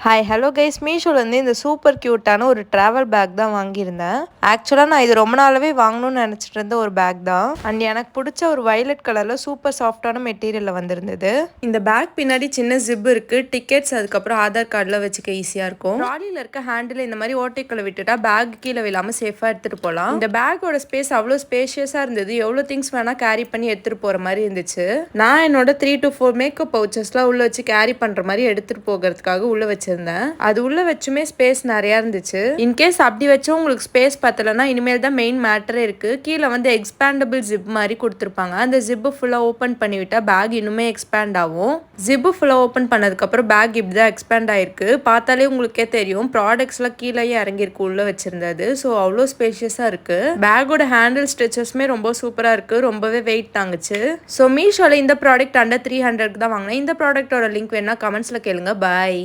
Hi hello guys, மீஷோலேருந்து இந்த super க்யூட்டான ஒரு ட்ராவல் பேக் தான் வாங்கியிருந்தேன். ஆக்சுவலாக நான் இது ரொம்ப நாளாகவே வாங்கணும்னு நினச்சிட்டு இருந்த ஒரு பேக் தான். அண்ட் எனக்கு பிடிச்ச ஒரு வயலட் கலரில் சூப்பர் சாஃப்டான மெட்டீரியலில் வந்திருந்தது. இந்த பேக் பின்னாடி சின்ன ஜிப் இருக்குது, டிக்கெட்ஸ் அதுக்கப்புறம் ஆதார் கார்டில் வச்சுக்க ஈஸியாக இருக்கும். ட்ராலியில் இருக்க ஹேண்டில் இந்த மாதிரி ஓட்டைக்குள்ளே விட்டுட்டா பேக் கீழே விழாமல் சேஃபாக எடுத்துகிட்டு போகலாம். இந்த பேக்கோட ஸ்பேஸ் அவ்வளோ ஸ்பேஷியஸாக இருந்தது. எவ்வளோ திங்ஸ் வேணால் கேரி பண்ணி எடுத்துகிட்டு போகிற மாதிரி இருந்துச்சு. நான் என்னோட 3 to 4 மேக்கப் பவுச்சஸ்லாம் உள்ளே வச்சு கேரி பண்ணுற மாதிரி எடுத்துகிட்டு போகிறதுக்காக உள்ளே வச்சு அது உள்ள வச்சுமே ஸ்பேஸ் நிறைய இருந்துச்சு. இன்கேஸ் அப்படி வச்சும் உங்களுக்கு ஸ்பேஸ் பத்தலன்னா இனிமேல் தான் மெயின் மேட்டரே இருக்கு. கீழே வந்து எக்ஸ்பேண்டபிள் ஜிப் மாதிரி கொடுத்துருப்பாங்க. அந்த ஜிப்பு ஃபுல்லா ஓப்பன் பண்ணிவிட்டா பேக் இன்னுமே எக்ஸ்பேண்ட் ஆகும். ஜிப்பு ஃபுல்லா ஓப்பன் பண்ணதுக்கு அப்புறம் பேக் இப்படிதான் எக்ஸ்பேண்ட் ஆயிருக்கு. பார்த்தாலே உங்களுக்கே தெரியும் ப்ராடக்ட்ஸ்லாம் கீழே இறங்கியிருக்கு உள்ள வச்சிருந்தது. ஸோ அவ்வளோ ஸ்பேஷியஸா இருக்கு. பேக்கோட ஹேண்டில் ஸ்டிச்சஸ்மே ரொம்ப சூப்பரா இருக்கு. ரொம்பவே வெயிட் தாங்குச்சு. ஸோ மீஷோல இந்த ப்ராடக்ட் அண்டர் 300 தான் வாங்கினேன். இந்த ப்ராடக்டோட லிங்க் வேணா கமெண்ட்ஸ்ல கேளுங்க. பாய்.